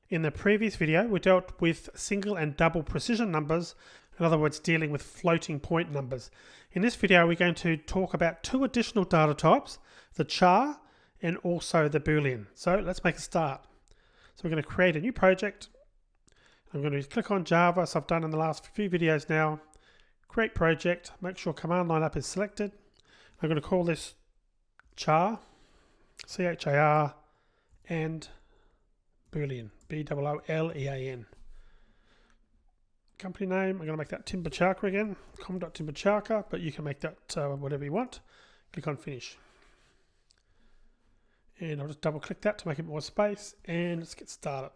In the previous video, we dealt with single and double precision numbers, in other words, dealing with floating point numbers. In this video, we're going to talk about two additional data types, the char and also the Boolean. So let's make a start. So we're going to create a new project. I'm going to click on Java, as I've done in the last few videos now. Create project, make sure command line up is selected. I'm going to call this char, C-H-A-R, and Boolean, B-O-O-L-E-A-N. Company name, I'm going to make that Tim Bichalka again, com.timbichalka, but you can make that whatever you want. Click on finish. And I'll just double click that to make it more space, and let's get started.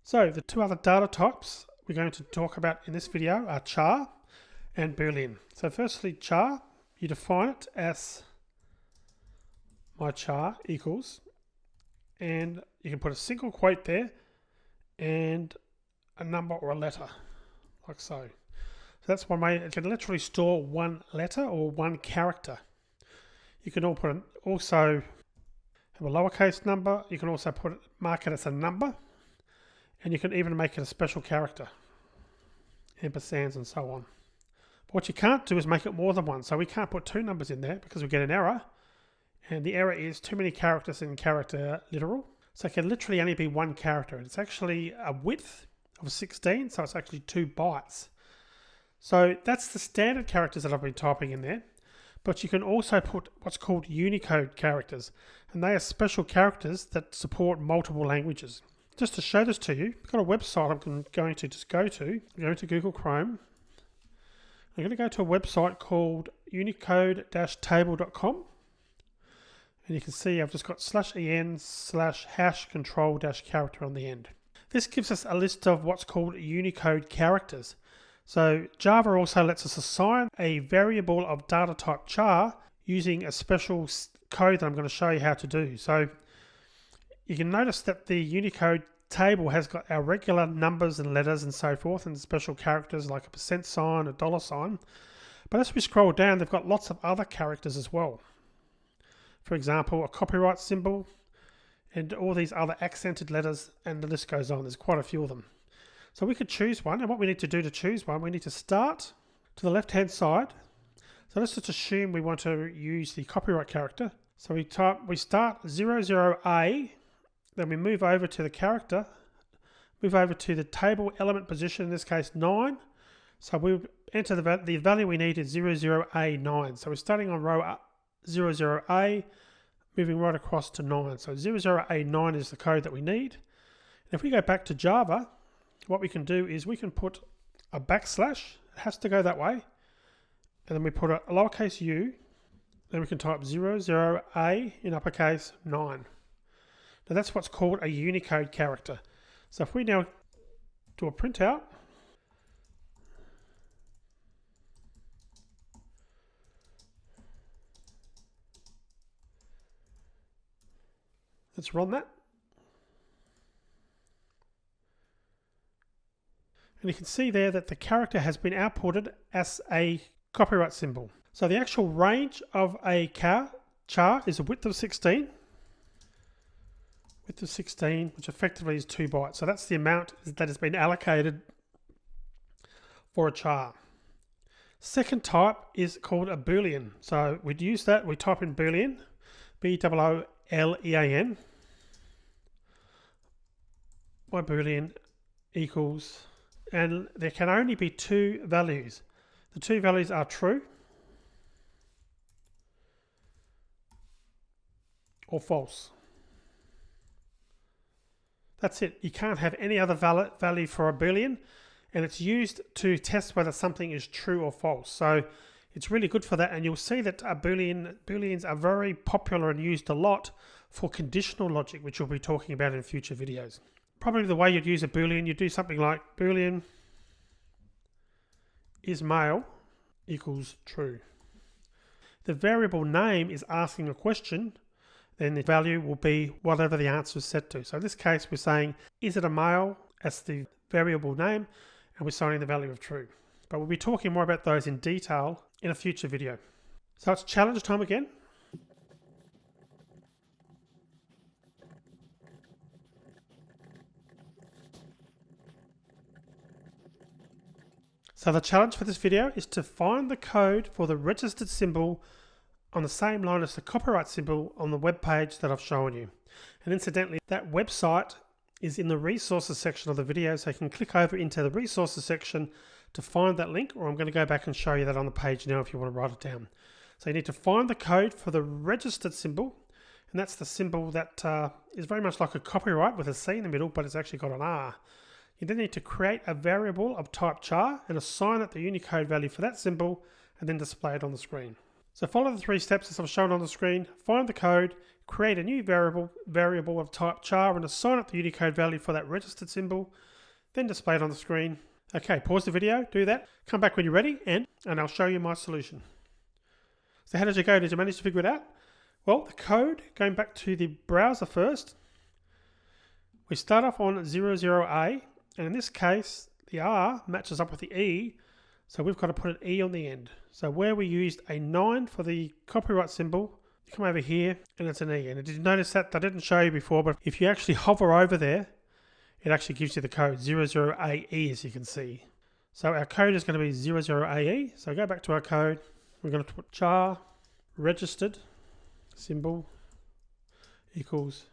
So the two other data types we're going to talk about in this video are char and Boolean. So firstly, char, you define it as my char equals, and you can put a single quote there and a number or a letter, like so. So that's one way. It can literally store one letter or one character. You can also have a lowercase number. You can also mark it as a number, and you can even make it a special character, ampersands and so on. But what you can't do is make it more than one. So we can't put two numbers in there because we get an error, and the error is too many characters in character literal. So it can literally only be one character. It's actually a width of 16, so it's actually 2 bytes. So that's the standard characters that I've been typing in there. But you can also put what's called Unicode characters, and they are special characters that support multiple languages. Just to show this to you, I've got a website I'm going to just go to. I'm going to Google Chrome. I'm going to go to a website called unicode-table.com. And you can see I've just got /en/hash control-character on the end. This gives us a list of what's called Unicode characters. So Java also lets us assign a variable of data type char using a special code that I'm going to show you how to do. So you can notice that the Unicode table has got our regular numbers and letters and so forth, and special characters like a %sign, a $sign. But as we scroll down, they've got lots of other characters as well. For example, a copyright symbol and all these other accented letters, and the list goes on. There's quite a few of them. So we could choose one, and what we need to do to choose one, we need to start to the left-hand side. So let's just assume we want to use the copyright character. So we start 00A, then we move over to the character, move over to the table element position, in this case 9. So we enter the value we need is 00A9. So we're starting on row 00A, moving right across to 9. So 00A9 is the code that we need. And if we go back to Java, what we can do is we can put a backslash. It has to go that way. And then we put a lowercase u. Then we can type 00A in uppercase 9. Now that's what's called a Unicode character. So if we now do a printout, let's run that. And you can see there that the character has been outputted as a copyright symbol. So the actual range of a char is a width of 16. Width of 16, which effectively is 2 bytes. So that's the amount that has been allocated for a char. Second type is called a Boolean. So we'd use that, we type in Boolean, B-O-O-L-E-A-N. My Boolean equals, and there can only be 2 values. The 2 values are true or false. That's it. You can't have any other value for a Boolean, and it's used to test whether something is true or false. So it's really good for that, and you'll see that Booleans are very popular and used a lot for conditional logic, which we'll be talking about in future videos. Probably the way you'd use a Boolean, you'd do something like Boolean is male equals true. The variable name is asking a question, then the value will be whatever the answer is set to. So in this case, we're saying, is it a male as the variable name, and we're signing the value of true. But we'll be talking more about those in detail in a future video. So it's challenge time again. So the challenge for this video is to find the code for the registered symbol on the same line as the copyright symbol on the web page that I've shown you. And incidentally, that website is in the resources section of the video, so you can click over into the resources section to find that link, or I'm going to go back and show you that on the page now if you want to write it down. So you need to find the code for the registered symbol, and that's the symbol that is very much like a copyright with a C in the middle, but it's actually got an R. You then need to create a variable of type char and assign it the Unicode value for that symbol, and then display it on the screen. So follow the 3 steps as I've shown on the screen. Find the code, create a new variable of type char and assign it the Unicode value for that registered symbol, then display it on the screen. Okay, pause the video, do that, come back when you're ready, and I'll show you my solution. So how did you go? Did you manage to figure it out? Well, the code, going back to the browser first, we start off on 00A, and in this case, the R matches up with the E, so we've got to put an E on the end. So where we used a 9 for the copyright symbol, you come over here and it's an E. And did you notice that I didn't show you before, but if you actually hover over there, it actually gives you the code 00AE, as you can see. So our code is going to be 00AE. So go back to our code. We're going to put char registered symbol equals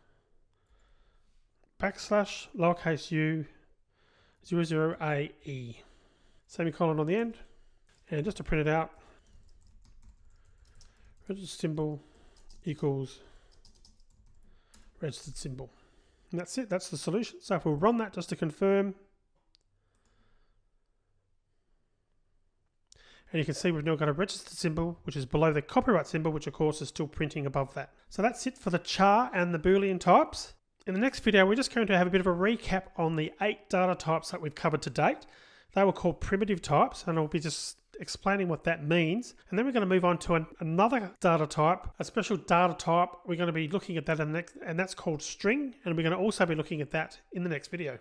backslash lowercase u 00AE. Semicolon on the end. And just to print it out, registered symbol equals registered symbol. And that's it, that's the solution. So if we'll run that just to confirm, and you can see we've now got a registered symbol, which is below the copyright symbol, which of course is still printing above that. So that's it for the char and the Boolean types. In the next video, we're just going to have a bit of a recap on the 8 data types that we've covered to date. They were called primitive types, and I'll be just explaining what that means. And then we're going to move on to another data type, a special data type. We're going to be looking at that in the next, and that's called string. And we're going to also be looking at that in the next video.